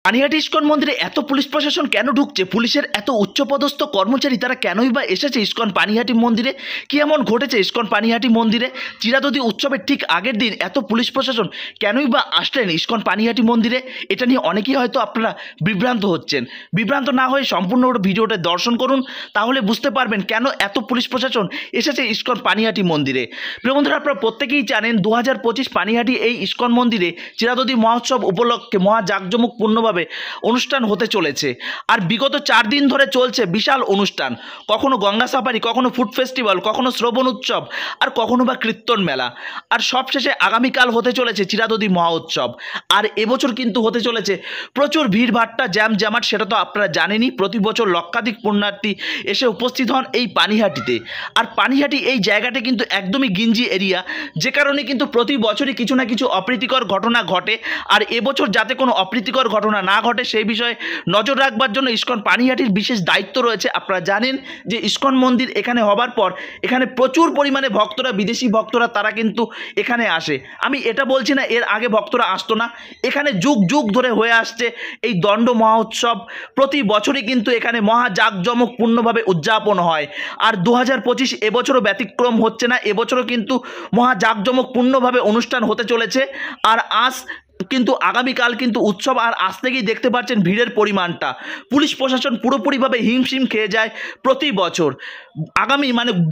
Panihati ISKCON মন্দিরে এত police প্রশাসন কেন ঢুকছে? পুলিশের এত উচ্চপদস্থ কর্মচারী তারা কেনই বা এসেছে ইস্কন পানিহাটি মন্দিরে? কি এমন ঘটেছে ইস্কন পানিহাটি মন্দিরে? চিরাদদি উৎসবের ঠিক আগের দিন এত পুলিশ প্রশাসন কেনই বা আসলেন ইস্কন পানিহাটি মন্দিরে? এটা নিয়ে অনেকেই হয়তো আপনারা বিভ্রান্ত হচ্ছেন। বিভ্রান্ত না হয়ে সম্পূর্ণ ভিডিওটা দর্শন করুন, তাহলে বুঝতে পারবেন কেন এত পুলিশ প্রশাসন এসেছে ইস্কন পানিহাটি মন্দিরে। প্রিয় বন্ধুরা, আপনারা প্রত্যেকেই জানেন 2025 পানিহাটি এই ইস্কন মন্দিরে চিরাদদি মহোৎসব উপলক্ষে মহা জাঁকজমকপূর্ণভাবে অনুষ্ঠান হতে চলেছে। আর বিগত 4 দিন ধরে চলছে বিশাল অনুষ্ঠান, কখনো গঙ্গা সাফারি, কখনো ফুড ফেস্টিভ্যাল, কখনো শ্রবণ উৎসব, আর কখনো বা কীর্তন মেলা। আর সবশেষে আগামীকাল হতে চলেছে চিরাদদি মহোৎসব। আর এবছর কিন্তু হতে চলেছে প্রচুর ভিড়ভাট্টা, জ্যাম জ্যামাট। সেটা তো আপনারা জানেনই, প্রতি বছর লক্ষাধিক পুণ্যার্থী এসে উপস্থিত হন এই পানিহাটিতে। আর পানিহাটি এই জায়গাটা কিন্তু একদমই গিঞ্জি এরিয়া, যে কারণে কিন্তু প্রতি বছরই কিছু না কিছু অপ্রীতিকর ঘটনা ঘটে। আর এবছর যাতে কোনো অপ্রীতিকর ঘটনা না ঘটে সেই বিষয়ে নজর রাখবার জন্য ইস্কন পানিহাটির বিশেষ দায়িত্ব রয়েছে। আপনারা জানেন যে ইস্কন মন্দির এখানে হবার পর এখানে প্রচুর পরিমাণে ভক্তরা, বিদেশি ভক্তরা তারা কিন্তু এখানে আসে। আমি এটা বলছি না এর আগে ভক্তরা আসতো না, এখানে যুগ যুগ ধরে হয়ে আসছে এই দণ্ড মহোৎসব। প্রতি বছরই কিন্তু এখানে মহা জাঁকজমকপূর্ণভাবে উদযাপন হয়। আর 2025 এবছরও ব্যতিক্রম হচ্ছে না, এবছরও কিন্তু মহা জাঁকজমকপূর্ণভাবে অনুষ্ঠান হতে চলেছে। আর কিন্তু আগামীকাল কিন্তু উৎসব। আর আজ থেকেই দেখতে পাচ্ছেন ভিড়ের পরিমাণটা, পুলিশ প্রশাসন পুরোপুরিভাবে হিমশিম খেয়ে যায় প্রতি বছর।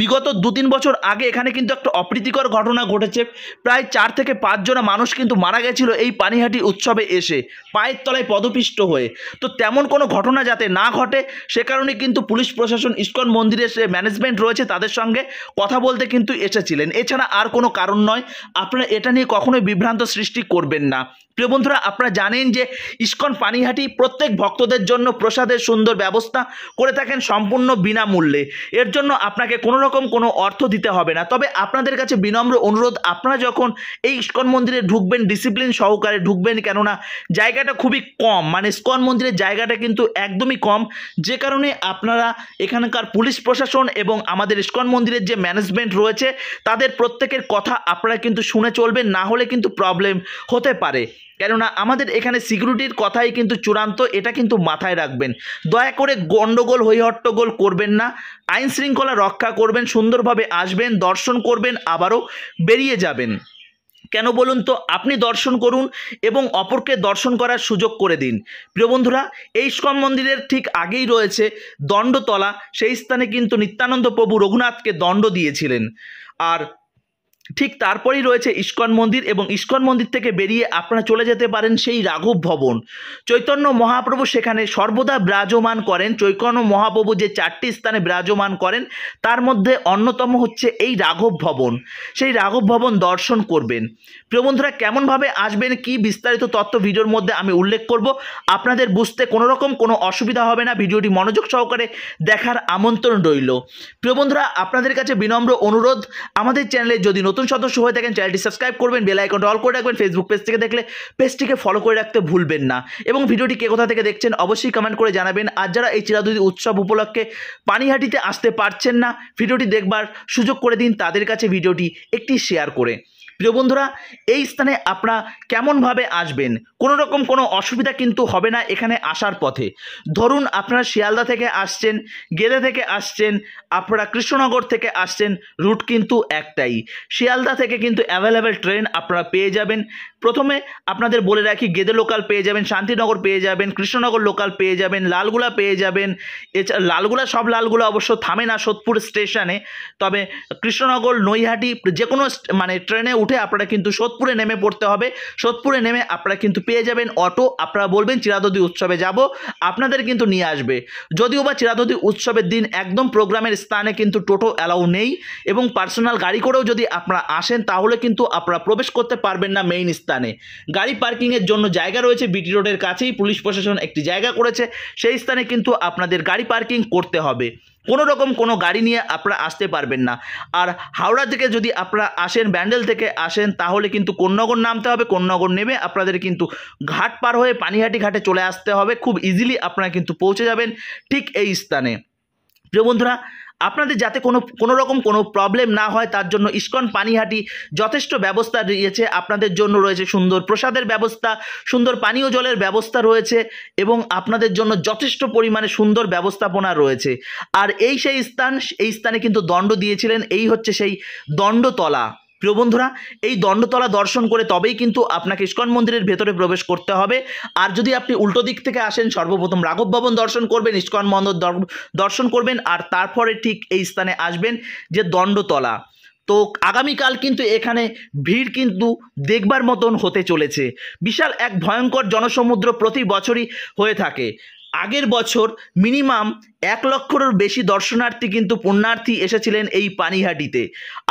বিগত 2-3 বছর আগে এখানে কিন্তু একটা অপ্রীতিকর ঘটনা ঘটেছে। প্রায় 4 থেকে 5 জন মানুষ কিন্তু মারা গেছিল এই পানিহাটি উৎসবে এসে পায়ের তলায় পদপিষ্ট হয়ে। তো তেমন কোনো ঘটনা যাতে না ঘটে সে কারণে কিন্তু পুলিশ প্রশাসন ইস্কন মন্দিরের যে ম্যানেজমেন্ট রয়েছে তাদের সঙ্গে কথা বলতে কিন্তু এসেছিলেন, এছাড়া আর কোনো কারণ নয়। আপনারা এটা নিয়ে কখনোই বিভ্রান্ত সৃষ্টি করবেন না। প্রিয় বন্ধুরা, আপনারা জানেন যে ইস্কন পানিহাটি প্রত্যেক ভক্তদের জন্য প্রসাদের সুন্দর ব্যবস্থা করে থাকেন সম্পূর্ণ বিনামূল্যে। এর জন্য আপনাকে কোনো রকম কোনো অর্থ দিতে হবে না। তবে আপনাদের কাছে বিনম্র অনুরোধ, আপনারা যখন এই ইস্কন মন্দিরে ঢুকবেন ডিসিপ্লিন সহকারে ঢুকবেন, কেননা জায়গাটা খুবই কম, ইস্কন মন্দিরের জায়গাটা কিন্তু একদমই কম, যে কারণে আপনারা এখানকার পুলিশ প্রশাসন এবং আমাদের ইস্কন মন্দিরের যে ম্যানেজমেন্ট রয়েছে তাদের প্রত্যেকের কথা আপনারা কিন্তু শুনে চলবেন, না হলে কিন্তু প্রবলেম হতে পারে। কেননা আমাদের এখানে সিকিউরিটির কথাই কিন্তু চূড়ান্ত, এটা কিন্তু মাথায় রাখবেন। দয়া করে গণ্ডগোল হইহট্টগোল করবেন না, আইন শৃঙ্খলা রক্ষা করবেন, সুন্দরভাবে আসবেন, দর্শন করবেন, আবারও বেরিয়ে যাবেন। কেন বলুন তো? আপনি দর্শন করুন এবং অপরকে দর্শন করার সুযোগ করে দিন। প্রিয় বন্ধুরা, এই ইস্কন মন্দিরের ঠিক আগেই রয়েছে দণ্ডতলা, সেই স্থানে কিন্তু নিত্যানন্দ প্রভু রঘুনাথকে দণ্ড দিয়েছিলেন। আর ঠিক তারপরেই রয়েছে ইস্কন মন্দির, এবং ইস্কন মন্দির থেকে বেরিয়ে আপনারা চলে যেতে পারেন সেই রাঘব ভবন। চৈতন্য মহাপ্রভু সেখানে সর্বদা বিরাজমান করেন। চৈতন্য মহাপ্রভু যে 4টি স্থানে বিরাজমান করেন তার মধ্যে অন্যতম হচ্ছে এই রাঘব ভবন। সেই রাঘব ভবন দর্শন করবেন। প্রিয় বন্ধুরা, কেমনভাবে আসবেন কি বিস্তারিত তথ্য ভিডিওর মধ্যে আমি উল্লেখ করব, আপনাদের বুঝতে কোনো রকম কোনো অসুবিধা হবে না। ভিডিওটি মনোযোগ সহকারে দেখার আমন্ত্রণ রইল। প্রিয় বন্ধুরা, আপনাদের কাছে বিনম্র অনুরোধ, আমাদের চ্যানেলে যদি নতুন সদস্য হয়ে থাকেন চ্যানেলটি সাবস্ক্রাইব করবেন, বেল আইকনটা অল করে রাখবেন, ফেসবুক পেজ থেকে দেখলে পেজটিকে ফলো করে রাখতে ভুলবেন না, এবং ভিডিওটি কে কোথা থেকে দেখছেন অবশ্যই কমেন্ট করে জানাবেন। আর যারা এই চিরাদদি উৎসব উপলক্ষে পানিহাটিতে আসতে পারছেন না, ভিডিওটি দেখবার সুযোগ করে দিন তাদের কাছে ভিডিওটি একটি শেয়ার করে। প্রিয় বন্ধুরা, এই স্থানে আপনারা কেমনভাবে আসবেন, কোনো রকম কোনো অসুবিধা কিন্তু হবে না এখানে আসার পথে। ধরুন আপনারা শিয়ালদা থেকে আসছেন, গেদে থেকে আসছেন, আপনারা কৃষ্ণনগর থেকে আসছেন, রুট কিন্তু একটাই। শিয়ালদা থেকে কিন্তু অ্যাভেলেবেল ট্রেন আপনারা পেয়ে যাবেন। প্রথমে আপনাদের বলে রাখি, গেদে লোকাল পেয়ে যাবেন, শান্তিনগর পেয়ে যাবেন, কৃষ্ণনগর লোকাল পেয়ে যাবেন, লালগুলা পেয়ে যাবেন। এছাড়া সব লালগুলা অবশ্য থামে না সোদপুর স্টেশনে, তবে কৃষ্ণনগর, নৈহাটি যে কোনো ট্রেনে উঠে আপনারা কিন্তু সোদপুরে নেমে পড়তে হবে। সোদপুরে নেমে আপনারা কিন্তু পেয়ে যাবেন অটো। আপনারা বলবেন চিরাদদি উৎসবে যাব, আপনাদের কিন্তু নিয়ে আসবে। যদিও বা চিরাদদি উৎসবের দিন একদম প্রোগ্রামের স্থানে কিন্তু টোটো অ্যালাউ নেই, এবং পার্সোনাল গাড়ি করেও যদি আপনারা আসেন তাহলে কিন্তু আপনারা প্রবেশ করতে পারবেন না মেইন স্থানে। গাড়ি পার্কিংয়ের জন্য জায়গা রয়েছে, বিটি রোডের কাছেই পুলিশ প্রশাসন একটি জায়গা করেছে, সেই স্থানে কিন্তু আপনাদের গাড়ি পার্কিং করতে হবে। কোনো রকম কোনো গাড়ি নিয়ে আপনারা আসতে পারবেন না। আর হাওড়া থেকে যদি আপনারা আসেন, ব্যান্ডেল থেকে আসেন, তাহলে কিন্তু কোন্নগর নামতে হবে। কোন্নগর নেমে আপনাদের কিন্তু ঘাট পার হয়ে পানিহাটি ঘাটে চলে আসতে হবে। খুব ইজিলি আপনারা কিন্তু পৌঁছে যাবেন ঠিক এই স্থানে। প্রিয় বন্ধুরা, আপনাদের যাতে কোনো রকম কোনো প্রবলেম না হয় তার জন্য ইসকন পানিহাটি যথেষ্ট ব্যবস্থা দিয়েছে। আপনাদের জন্য রয়েছে সুন্দর প্রসাদের ব্যবস্থা, সুন্দর পানীয় জলের ব্যবস্থা রয়েছে এবং আপনাদের জন্য যথেষ্ট পরিমাণে সুন্দর ব্যবস্থাপনা রয়েছে। আর এই সেই স্থান, এই স্থানে কিন্তু দণ্ড দিয়েছিলেন, এই হচ্ছে সেই দণ্ডতলা। প্রিয় বন্ধুরা, এই দণ্ডতলা দর্শন করে তবেই কিন্তু আপনাকে ইসকন মন্দিরের ভেতরে প্রবেশ করতে হবে। আর যদি আপনি উল্টো দিক থেকে আসেন, সর্বপ্রথম রাঘব ভবন দর্শন করবেন, ইসকন মন্দির দর্শন করবেন, আর তারপরে ঠিক এই স্থানে আসবেন যে দণ্ডতলা। তো আগামীকাল কিন্তু এখানে ভিড় কিন্তু দেখবার মতন হতে চলেছে। বিশাল এক ভয়ঙ্কর জনসমুদ্র প্রতি বছরই হয়ে থাকে। আগের বছর মিনিমাম 1 লক্ষেরও বেশি দর্শনার্থী কিন্তু পুণ্যার্থী এসেছিলেন এই পানিহাটিতে।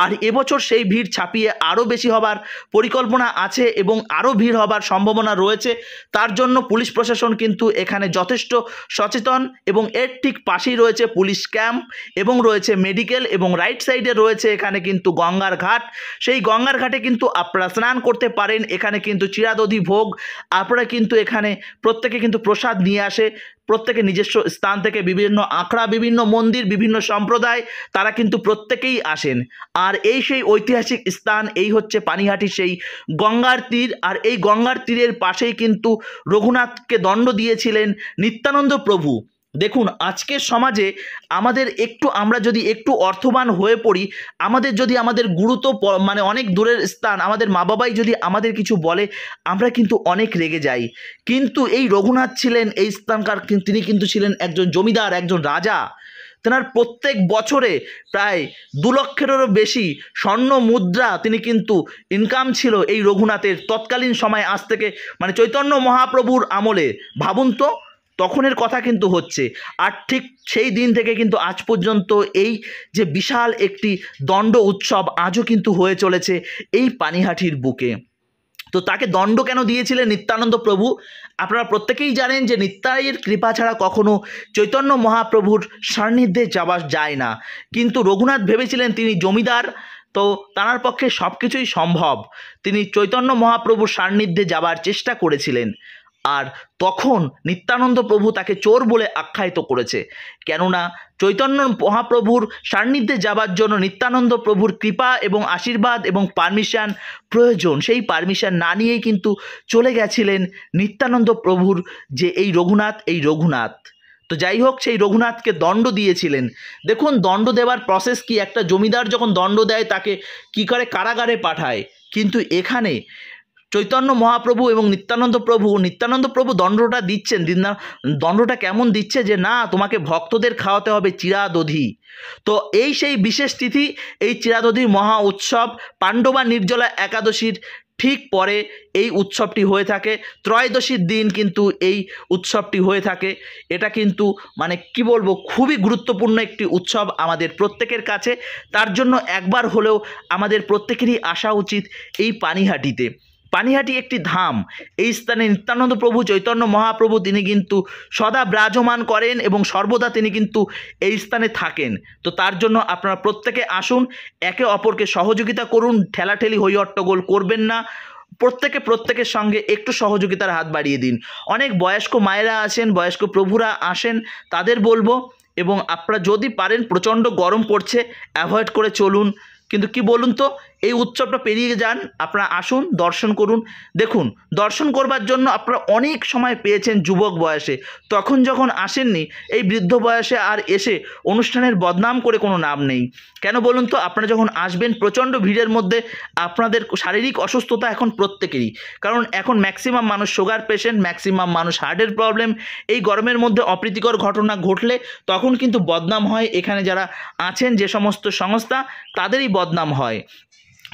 আর এবছর সেই ভিড় ছাপিয়ে আরও বেশি হবার পরিকল্পনা আছে এবং আরও ভিড় হবার সম্ভাবনা রয়েছে। তার জন্য পুলিশ প্রশাসন কিন্তু এখানে যথেষ্ট সচেতন এবং এর ঠিক পাশেই রয়েছে পুলিশ ক্যাম্প এবং রয়েছে মেডিকেল এবং রাইট সাইডে রয়েছে এখানে কিন্তু গঙ্গার ঘাট। সেই গঙ্গার ঘাটে কিন্তু আপনারা স্নান করতে পারেন। এখানে কিন্তু চিরাদধি ভোগ আপনারা কিন্তু এখানে প্রত্যেকে কিন্তু প্রসাদ নিয়ে আসে, প্রত্যেকে নিজস্ব স্থান থেকে বিভিন্ন আখড়া, বিভিন্ন মন্দির, বিভিন্ন সম্প্রদায় তারা কিন্তু প্রত্যেকেই আসেন। আর এই সেই ঐতিহাসিক স্থান, এই হচ্ছে পানিহাটি সেই গঙ্গার তীর। আর এই গঙ্গার তীরের পাশেই কিন্তু রঘুনাথকে দণ্ড দিয়েছিলেন নিত্যানন্দ প্রভু। দেখুন, আজকের সমাজে আমরা যদি একটু অর্থবান হয়ে পড়ি, আমাদের যদি আমাদের গুরুত্ব মানে অনেক দূরের স্থান, আমাদের মা বাবাই যদি আমাদের কিছু বলে, আমরা কিন্তু অনেক রেগে যাই। কিন্তু এই রঘুনাথ ছিলেন এই স্থানকার, তিনি কিন্তু ছিলেন একজন জমিদার, একজন রাজা। তেনার প্রত্যেক বছরে প্রায় 2 লক্ষেরও বেশি স্বর্ণ মুদ্রা তিনি কিন্তু ইনকাম ছিল এই রঘুনাথের তৎকালীন সময়, আজ থেকে মানে চৈতন্য মহাপ্রভুর আমলে। ভাবুন তো, তখনের কথা কিন্তু হচ্ছে। আর ঠিক সেই দিন থেকে কিন্তু আজ পর্যন্ত এই যে বিশাল একটি দণ্ড উৎসব আজও কিন্তু হয়ে চলেছে এই পানিহাটির বুকে। তো তাকে দণ্ড কেন দিয়েছিলেন নিত্যানন্দ প্রভু? আপনারা প্রত্যেকেই জানেন যে নিত্যায়ের কৃপা ছাড়া কখনো চৈতন্য মহাপ্রভুর সান্নিধ্যে যাওয়া যায় না। কিন্তু রঘুনাথ ভেবেছিলেন তিনি জমিদার, তো তাঁর পক্ষে সব কিছুই সম্ভব। তিনি চৈতন্য মহাপ্রভুর সান্নিধ্যে যাবার চেষ্টা করেছিলেন। আর তখন নিত্যানন্দ প্রভু তাকে চোর বলে আখ্যায়িত করেছে, কেননা চৈতন্য মহাপ্রভুর সান্নিধ্যে যাবার জন্য নিত্যানন্দ প্রভুর কৃপা এবং আশীর্বাদ এবং পারমিশন প্রয়োজন। সেই পারমিশন না নিয়েই কিন্তু চলে গেছিলেন নিত্যানন্দ প্রভুর যে এই রঘুনাথ। তো যাই হোক, সেই রঘুনাথকে দণ্ড দিয়েছিলেন। দেখুন, দণ্ড দেওয়ার প্রসেস কি, একটা জমিদার যখন দণ্ড দেয় তাকে কি করে, কারাগারে পাঠায়। কিন্তু এখানে চৈতন্য মহাপ্রভু এবং নিত্যানন্দ প্রভু দণ্ডটা দিচ্ছেন। দণ্ডটা কেমন দিচ্ছে, যে না, তোমাকে ভক্তদের খাওয়াতে হবে চিরাদধি। তো এই সেই বিশেষ তিথি, এই চিরাদধির মহা উৎসব পাণ্ডবা নির্জলা একাদশীর ঠিক পরে এই উৎসবটি হয়ে থাকে। ত্রয়োদশীর দিন কিন্তু এই উৎসবটি হয়ে থাকে। এটা কিন্তু মানে কি বলবো, খুবই গুরুত্বপূর্ণ একটি উৎসব আমাদের প্রত্যেকের কাছে। তার জন্য একবার হলেও আমাদের প্রত্যেকেরই আসা উচিত এই পানিহাটিতে। পানিহাটি একটি ধাম। এই স্থানে নিত্যানন্দ প্রভু চৈতন্য মহাপ্রভু তিনি কিন্তু সদা বিরাজমান করেন এবং সর্বদা তিনি কিন্তু এই স্থানে থাকেন। তো তার জন্য আপনারা প্রত্যেকে আসুন, একে অপরকে সহযোগিতা করুন, ঠেলাঠেলি হই হট্টগোল করবেন না। প্রত্যেকের সঙ্গে একটু সহযোগিতার হাত বাড়িয়ে দিন। অনেক বয়স্ক মায়েরা আসেন, বয়স্ক প্রভুরা আসেন, তাদের বলবো, এবং আপনারা যদি পারেন, প্রচণ্ড গরম পড়ছে, অ্যাভয়েড করে চলুন। কিন্তু কি বলুন তো, এই উৎসবটা পেরিয়ে যান, আপনারা আসুন, দর্শন করুন। দেখুন, দর্শন করবার জন্য আপনারা অনেক সময় পেয়েছেন যুবক বয়সে, তখন যখন আসেননি, এই বৃদ্ধ বয়সে আর এসে অনুষ্ঠানের বদনাম করে কোনো নাম নেই। কেন বলুন তো, আপনারা যখন আসবেন প্রচণ্ড ভিড়ের মধ্যে আপনাদের শারীরিক অসুস্থতা এখন প্রত্যেকেরই, কারণ এখন ম্যাক্সিমাম মানুষ সুগার পেশেন্ট, ম্যাক্সিমাম মানুষ হার্টের প্রবলেম। এই গরমের মধ্যে অপ্রীতিকর ঘটনা ঘটলে তখন কিন্তু বদনাম হয়। এখানে যারা আছেন যে সমস্ত সংস্থা, তাদেরই বদনাম হয়।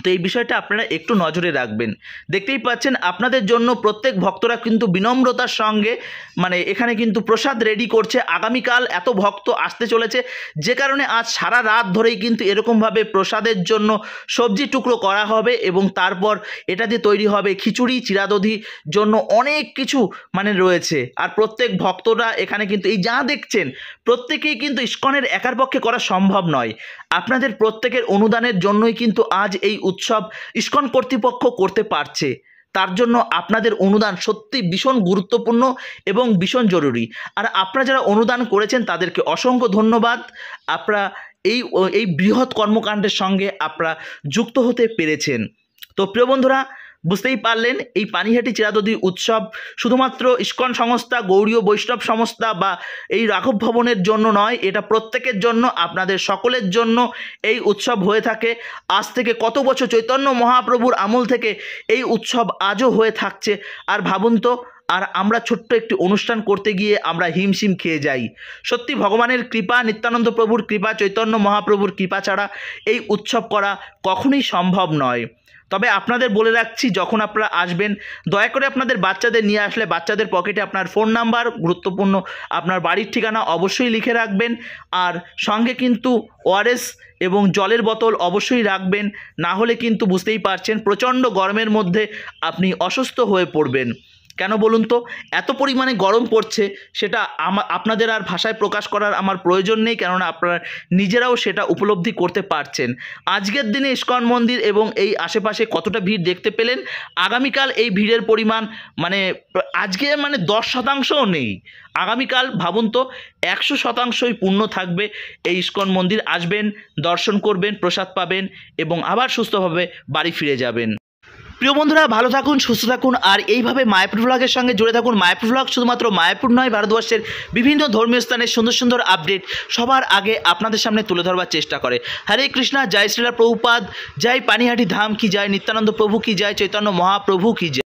তো এই বিষয়টা আপনারা একটু নজরে রাখবেন। দেখতেই পাচ্ছেন আপনাদের জন্য প্রত্যেক ভক্তরা কিন্তু বিনম্রতার সঙ্গে মানে এখানে কিন্তু প্রসাদ রেডি করছে। আগামীকাল এত ভক্ত আসতে চলেছে, যে কারণে আজ সারা রাত ধরেই কিন্তু এরকমভাবে প্রসাদের জন্য সবজি টুকরো করা হবে এবং তারপর এটা দিয়ে তৈরি হবে খিচুড়ি, চিরাদধি জন্য অনেক কিছু মানে রয়েছে। আর প্রত্যেক ভক্তরা এখানে কিন্তু এই যা দেখছেন, প্রত্যেকেই কিন্তু ইসকনের একার পক্ষে করা সম্ভব নয়। আপনাদের প্রত্যেকের অনুদানের জন্যই কিন্তু আজ এই উৎসব ইসকন কর্তৃপক্ষ করতে পারছে। তার জন্য আপনাদের অনুদান সত্যি ভীষণ গুরুত্বপূর্ণ এবং ভীষণ জরুরি। আর আপনারা যারা অনুদান করেছেন তাদেরকে অসংখ্য ধন্যবাদ। আপনারা এই বৃহৎ কর্মকাণ্ডের সঙ্গে আপনারা যুক্ত হতে পেরেছেন। তো প্রিয় বন্ধুরা, বুঝতেই পারলেন এই পানিহাটি চিরাদধি উৎসব শুধুমাত্র ইস্কন সংস্থা, গৌড়ীয় বৈষ্ণব সংস্থা বা এই রাঘব ভবনের জন্য নয়, এটা প্রত্যেকের জন্য, আপনাদের সকলের জন্য এই উৎসব হয়ে থাকে। আজ থেকে কত বছর, চৈতন্য মহাপ্রভুর আমল থেকে এই উৎসব আজও হয়ে থাকছে। আর ভাবুন তো, আর আমরা ছোট্ট একটি অনুষ্ঠান করতে গিয়ে আমরা হিমশিম খেয়ে যাই। সত্যি ভগবানের কৃপা, নিত্যানন্দ প্রভুর কৃপা, চৈতন্য মহাপ্রভুর কৃপা ছাড়া এই উৎসব করা কখনোই সম্ভব নয়। তবে আপনাদের বলে রাখছি, যখন আপনারা আসবেন দয়া করে আপনাদের বাচ্চাদের নিয়ে আসলে বাচ্চাদের পকেটে আপনার ফোন নাম্বার, গুরুত্বপূর্ণ আপনার বাড়ির ঠিকানা অবশ্যই লিখে রাখবেন। আর সঙ্গে কিন্তু ওআরএস এবং জলের বোতল অবশ্যই রাখবেন, না হলে কিন্তু বুঝতেই পারছেন প্রচণ্ড গরমের মধ্যে আপনি অসুস্থ হয়ে পড়বেন। কেন বলুন তো, এত পরিমাণে গরম পড়ছে, সেটা আপনাদের আর ভাষায় প্রকাশ করার আমার প্রয়োজন নেই, কেননা আপনারা নিজেরাও সেটা উপলব্ধি করতে পারছেন। আজকের দিনে ইস্কন মন্দির এবং এই আশেপাশে কতটা ভিড় দেখতে পেলেন। আগামীকাল এই ভিড়ের পরিমাণ আজকে 10%ও নেই। আগামীকাল ভাবুন তো 100%ই পূর্ণ থাকবে। এই ইস্কন মন্দির আসবেন, দর্শন করবেন, প্রসাদ পাবেন এবং আবার সুস্থভাবে বাড়ি ফিরে যাবেন। প্রিয় বন্ধুরা, ভালো থাকুন, সুস্থ থাকুন, আর এইভাবে মায়াপুর ব্লগের সঙ্গে জুড়ে থাকুন। মায়াপুর ব্লগ শুধুমাত্র মায়াপুর নয়, ভারতবর্ষের বিভিন্ন ধর্মীয় স্থানের সুন্দর সুন্দর আপডেট সবার আগে আপনাদের সামনে তুলে ধরবার চেষ্টা করে। হরে কৃষ্ণা, জয় শ্রীলা প্রভুপাদ, জয় পানিহাটি ধাম কি জয়, নিত্যানন্দ প্রভু কি জয়, চৈতন্য মহাপ্রভু কি জয়।